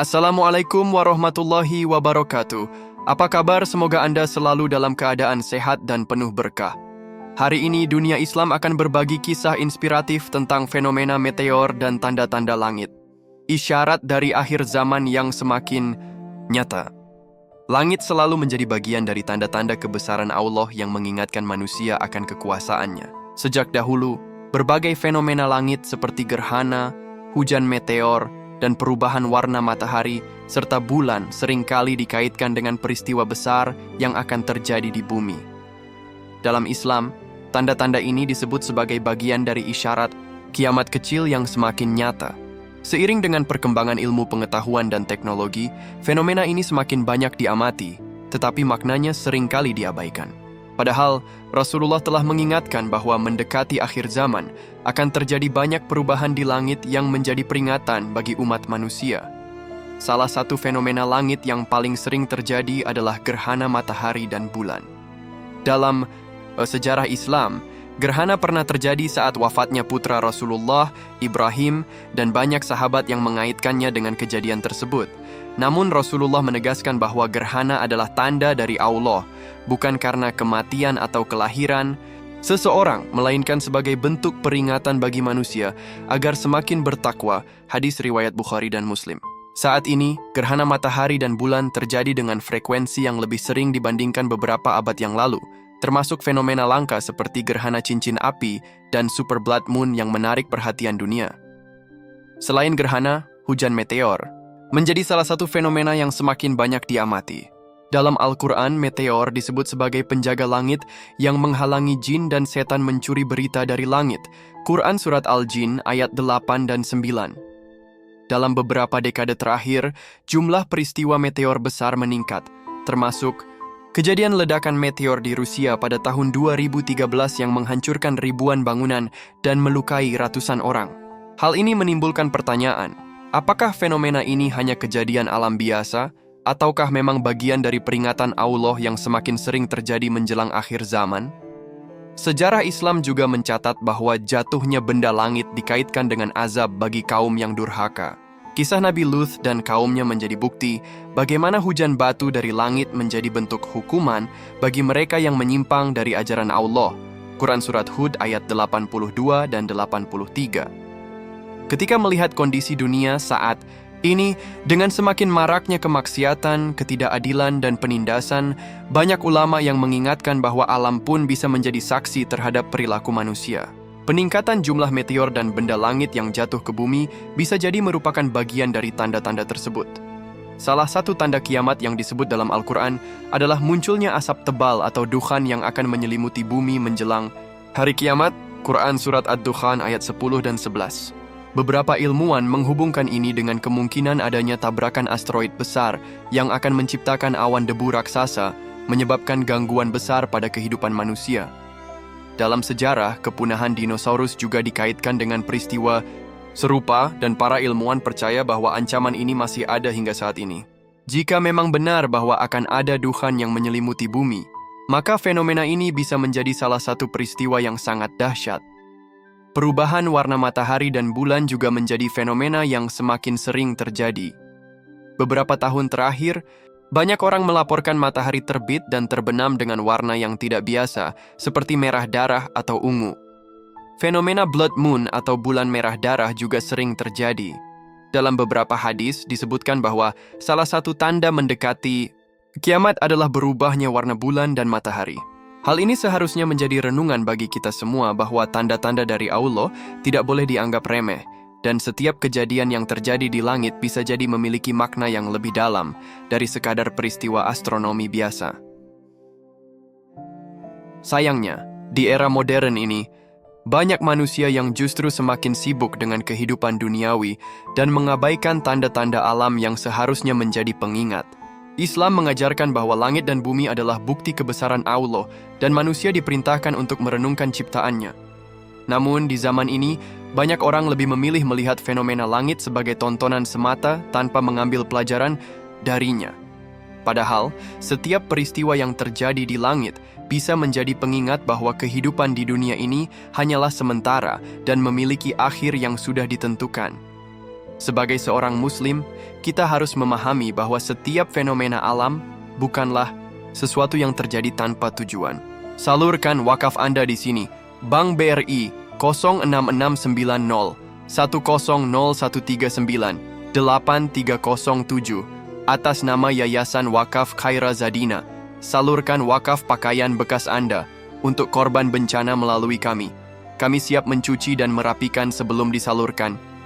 Assalamualaikum warahmatullahi wabarakatuh. Apa kabar? Semoga Anda selalu dalam keadaan sehat dan penuh berkah. Hari ini dunia Islam akan berbagi kisah inspiratif tentang fenomena meteor dan tanda-tanda langit. Isyarat dari akhir zaman yang semakin nyata. Langit selalu menjadi bagian dari tanda-tanda kebesaran Allah yang mengingatkan manusia akan kekuasaannya. Sejak dahulu, berbagai fenomena langit seperti gerhana, hujan meteor, dan perubahan warna matahari serta bulan seringkali dikaitkan dengan peristiwa besar yang akan terjadi di bumi. Dalam Islam, tanda-tanda ini disebut sebagai bagian dari isyarat kiamat kecil yang semakin nyata. Seiring dengan perkembangan ilmu pengetahuan dan teknologi, fenomena ini semakin banyak diamati, tetapi maknanya seringkali diabaikan. Padahal, Rasulullah telah mengingatkan bahwa mendekati akhir zaman akan terjadi banyak perubahan di langit yang menjadi peringatan bagi umat manusia. Salah satu fenomena langit yang paling sering terjadi adalah gerhana matahari dan bulan. Dalam sejarah Islam, gerhana pernah terjadi saat wafatnya putra Rasulullah, Ibrahim, dan banyak sahabat yang mengaitkannya dengan kejadian tersebut. Namun Rasulullah menegaskan bahwa gerhana adalah tanda dari Allah, bukan karena kematian atau kelahiran seseorang, melainkan sebagai bentuk peringatan bagi manusia agar semakin bertakwa. Hadis riwayat Bukhari dan Muslim. Saat ini, gerhana matahari dan bulan terjadi dengan frekuensi yang lebih sering dibandingkan beberapa abad yang lalu, termasuk fenomena langka seperti gerhana cincin api dan super blood moon yang menarik perhatian dunia. Selain gerhana, hujan meteor menjadi salah satu fenomena yang semakin banyak diamati. Dalam Al-Quran, meteor disebut sebagai penjaga langit yang menghalangi jin dan setan mencuri berita dari langit. Quran Surat Al-Jin ayat 8 dan 9. Dalam beberapa dekade terakhir, jumlah peristiwa meteor besar meningkat, termasuk kejadian ledakan meteor di Rusia pada tahun 2013 yang menghancurkan ribuan bangunan dan melukai ratusan orang. Hal ini menimbulkan pertanyaan, apakah fenomena ini hanya kejadian alam biasa, ataukah memang bagian dari peringatan Allah yang semakin sering terjadi menjelang akhir zaman? Sejarah Islam juga mencatat bahwa jatuhnya benda langit dikaitkan dengan azab bagi kaum yang durhaka. Kisah Nabi Lut dan kaumnya menjadi bukti bagaimana hujan batu dari langit menjadi bentuk hukuman bagi mereka yang menyimpang dari ajaran Allah. Quran Surat Hud ayat 82 dan 83. Ketika melihat kondisi dunia saat ini, dengan semakin maraknya kemaksiatan, ketidakadilan, dan penindasan, banyak ulama yang mengingatkan bahwa alam pun bisa menjadi saksi terhadap perilaku manusia. Peningkatan jumlah meteor dan benda langit yang jatuh ke bumi bisa jadi merupakan bagian dari tanda-tanda tersebut. Salah satu tanda kiamat yang disebut dalam Al-Quran adalah munculnya asap tebal atau dukhan yang akan menyelimuti bumi menjelang hari kiamat. Quran Surat Ad-Dukhan ayat 10 dan 11. Beberapa ilmuwan menghubungkan ini dengan kemungkinan adanya tabrakan asteroid besar yang akan menciptakan awan debu raksasa, menyebabkan gangguan besar pada kehidupan manusia. Dalam sejarah, kepunahan dinosaurus juga dikaitkan dengan peristiwa serupa dan para ilmuwan percaya bahwa ancaman ini masih ada hingga saat ini. Jika memang benar bahwa akan ada dukhan yang menyelimuti bumi, maka fenomena ini bisa menjadi salah satu peristiwa yang sangat dahsyat. Perubahan warna matahari dan bulan juga menjadi fenomena yang semakin sering terjadi. Beberapa tahun terakhir, banyak orang melaporkan matahari terbit dan terbenam dengan warna yang tidak biasa, seperti merah darah atau ungu. Fenomena blood moon atau bulan merah darah juga sering terjadi. Dalam beberapa hadis disebutkan bahwa salah satu tanda mendekati kiamat adalah berubahnya warna bulan dan matahari. Hal ini seharusnya menjadi renungan bagi kita semua bahwa tanda-tanda dari Allah tidak boleh dianggap remeh, dan setiap kejadian yang terjadi di langit bisa jadi memiliki makna yang lebih dalam dari sekadar peristiwa astronomi biasa. Sayangnya, di era modern ini, banyak manusia yang justru semakin sibuk dengan kehidupan duniawi dan mengabaikan tanda-tanda alam yang seharusnya menjadi pengingat. Islam mengajarkan bahwa langit dan bumi adalah bukti kebesaran Allah dan manusia diperintahkan untuk merenungkan ciptaannya. Namun di zaman ini, banyak orang lebih memilih melihat fenomena langit sebagai tontonan semata tanpa mengambil pelajaran darinya. Padahal, setiap peristiwa yang terjadi di langit bisa menjadi pengingat bahwa kehidupan di dunia ini hanyalah sementara dan memiliki akhir yang sudah ditentukan. Sebagai seorang Muslim, kita harus memahami bahwa setiap fenomena alam bukanlah sesuatu yang terjadi tanpa tujuan. Salurkan wakaf Anda di sini. Bank BRI 06690 100139 8307 atas nama Yayasan Wakaf Khaira Zadina. Salurkan wakaf pakaian bekas Anda untuk korban bencana melalui kami. Kami siap mencuci dan merapikan sebelum disalurkan.